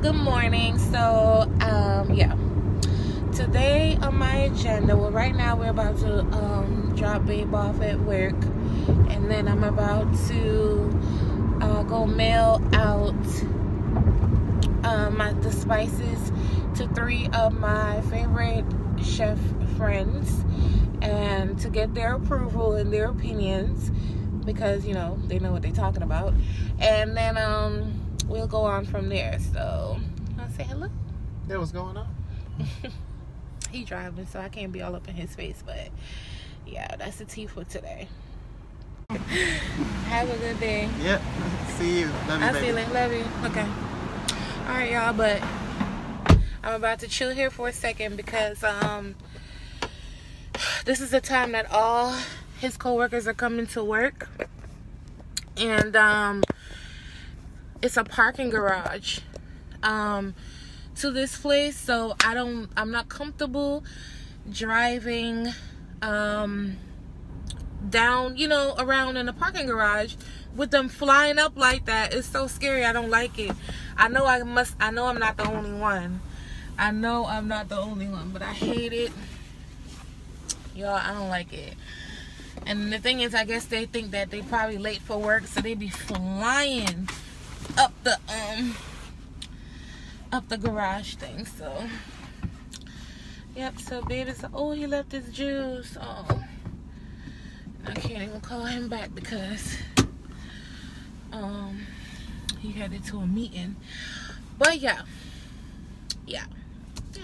good morning. So, yeah. Today on my agenda, well, right now we're about to drop Babe off at work, and then I'm about to go mail out the spices to 3 of my favorite chef friends, and to get their approval and their opinions, because you know they know what they're talking about, and then we'll go on from there. So I'll say hello. Yeah, what's going on? He driving, so I can't be all up in his face, but yeah, that's the tea for today. Have a good day. Yep. See you. Love you, I baby. feel it. Love you. Okay. All right, y'all, but I'm about to chill here for a second because this is the time that all his coworkers are coming to work, and it's a parking garage to this place, so I'm not comfortable driving down, around in the parking garage with them flying up like that. It's so scary. I don't like it. I know I'm not the only one. But I hate it. Y'all, I don't like it. And the thing is, I guess they think that they probably late for work, so they be flying up the garage thing. So yep. So baby said, oh, he left his juice. Oh, I can't even call him back because he headed to a meeting. But yeah,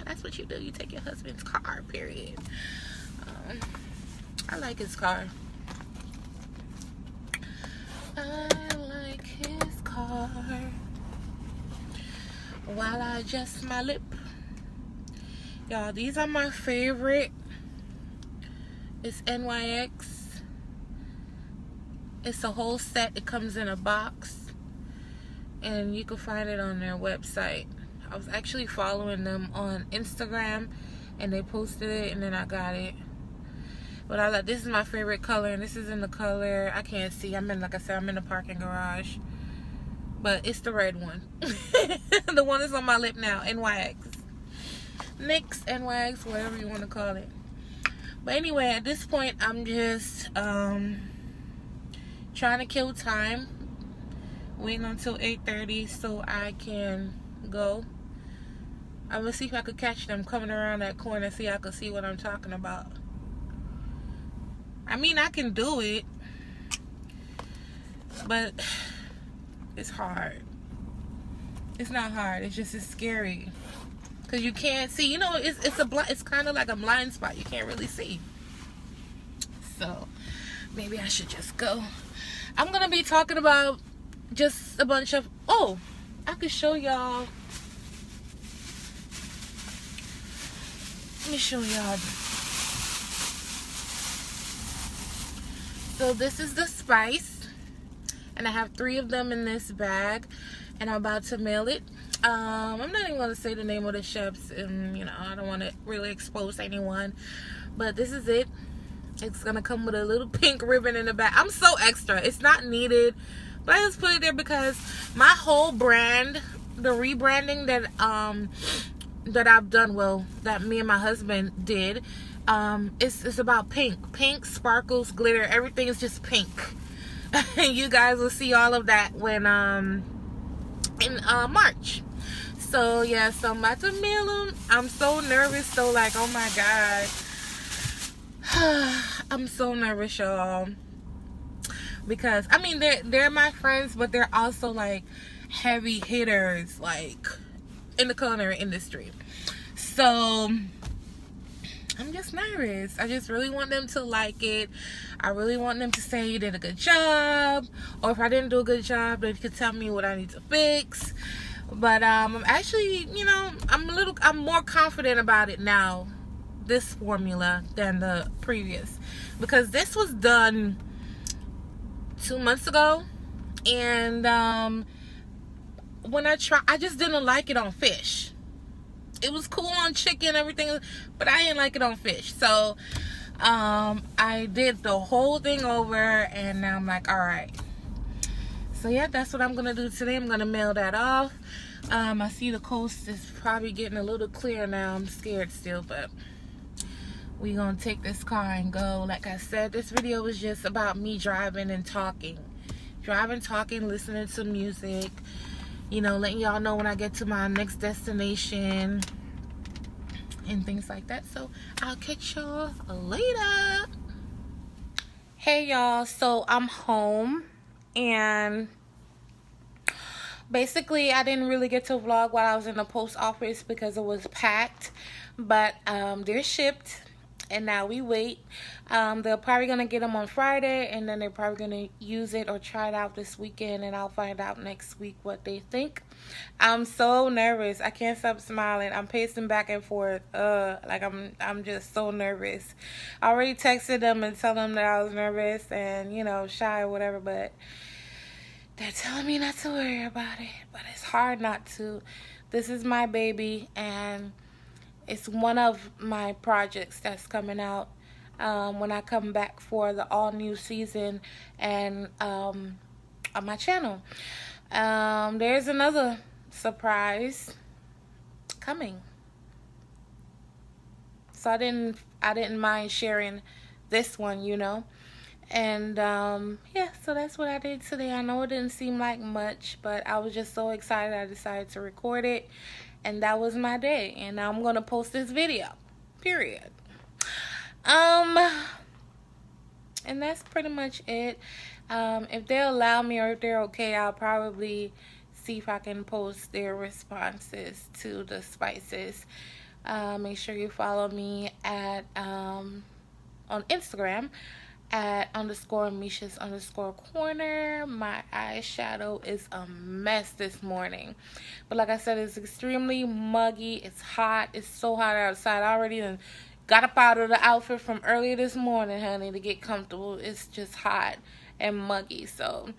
that's what you do. You take your husband's car, period. I like his car. I like his car. While I adjust my lip. Y'all, these are my favorite. It's NYX. It's a whole set. It comes in a box, and you can find it on their website. I was actually following them on Instagram, and they posted it, and then I got it. But I like, this is my favorite color, and this is in the color, I can't see. Like I said, I'm in the parking garage. But it's the red one. The one that's on my lip now. NYX. NYX, NYX, whatever you want to call it. But anyway, at this point, I'm just trying to kill time. Waiting until 8:30 so I can go. I'm going to see if I could catch them coming around that corner, so I can see what I'm talking about. I mean, I can do it, but it's hard. It's not hard. It's scary, because you can't see. It's kind of like a blind spot. You can't really see. So maybe I should just go. I'm gonna be talking about just a bunch of. Oh, I could show y'all. Let me show y'all. So this is the spice, and I have 3 of them in this bag, and I'm about to mail it. I'm not even going to say the name of the chefs, and I don't want to really expose anyone, but this is it. It's going to come with a little pink ribbon in the back. I'm so extra. It's not needed, but I just put it there because my whole brand, the rebranding that I've done, that me and my husband did, it's about pink sparkles, glitter, everything is just pink. You guys will see all of that when in March. So yeah, so I'm about to mail them. I'm so nervous, so like, oh my god. I'm so nervous, y'all, because I mean they're my friends, but they're also like heavy hitters like in the culinary industry. So I'm just nervous. I just really want them to like it. I really want them to say you did a good job, or if I didn't do a good job, they could tell me what I need to fix. But I'm actually, I'm more confident about it now, this formula, than the previous, because this was done 2 months ago, and when I tried, I just didn't like it on fish. It was cool on chicken, everything, but I didn't like it on fish. So I did the whole thing over, and now I'm like, all right. So yeah, that's what I'm gonna do today. I'm gonna mail that off. I see the coast is probably getting a little clear now. I'm scared still, but we gonna take this car and go. Like I said, this video was just about me driving and talking. Driving, talking, listening to music. You know, letting y'all know when I get to my next destination and things like that. So I'll catch y'all later. Hey y'all, so I'm home and basically I didn't really get to vlog while I was in the post office because it was packed, but they're shipped and now we wait. They're probably gonna get them on Friday, and then they're probably gonna use it or try it out this weekend, and I'll find out next week what they think. I'm so nervous. I can't stop smiling. I'm pacing back and forth. Like I'm just so nervous. I already texted them and tell them that I was nervous and, you know, shy or whatever, but they're telling me not to worry about it. But it's hard not to. This is my baby, and it's one of my projects that's coming out when I come back for the all new season and on my channel. There's another surprise coming, so I didn't mind sharing this one, you know. And yeah, so that's what I did today. I know it didn't seem like much, but I was just so excited I decided to record it, and that was my day. And now I'm gonna post this video, period. And that's pretty much it. If they'll allow me, or if they're okay, I'll probably see if I can post their responses to the spices. Make sure you follow me at on Instagram at _Mesha's_corner. My eyeshadow is a mess this morning, but like I said, it's extremely muggy. It's hot. It's so hot outside. I already done got up out of the outfit from earlier this morning, honey, to get comfortable. It's just hot and muggy. So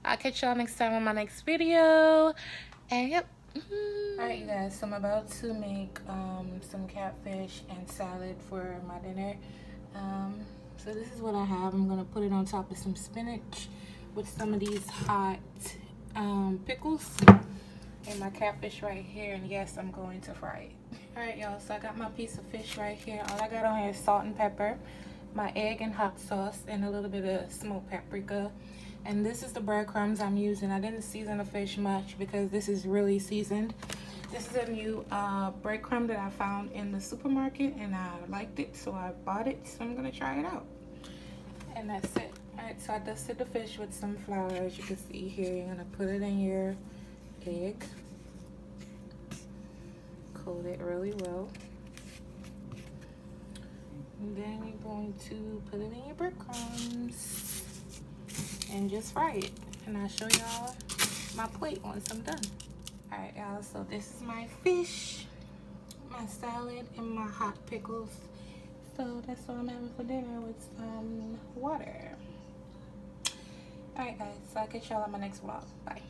I'll catch y'all next time on my next video. And yep. Alright, you guys, so I'm about to make some catfish and salad for my dinner. So this is what I have. I'm gonna put it on top of some spinach with some of these hot pickles, and my catfish right here. And yes, I'm going to fry it. Alright, y'all, so I got my piece of fish right here. All I got on here is salt and pepper, my egg and hot sauce, and a little bit of smoked paprika. And this is the breadcrumbs I'm using. I didn't season the fish much because this is really seasoned. This is a new breadcrumb that I found in the supermarket, and I liked it, so I bought it. So I'm gonna try it out. And that's it. Alright, so I dusted the fish with some flour, as you can see here. You're gonna put it in your egg. Coat it really well. And then you're going to put it in your breadcrumbs and just fry it. And I'll show y'all my plate once I'm done. Alright, y'all, so this is my fish, my salad, and my hot pickles. So that's what I'm having for dinner with some water. Alright, guys, so I'll catch y'all on my next vlog. Bye.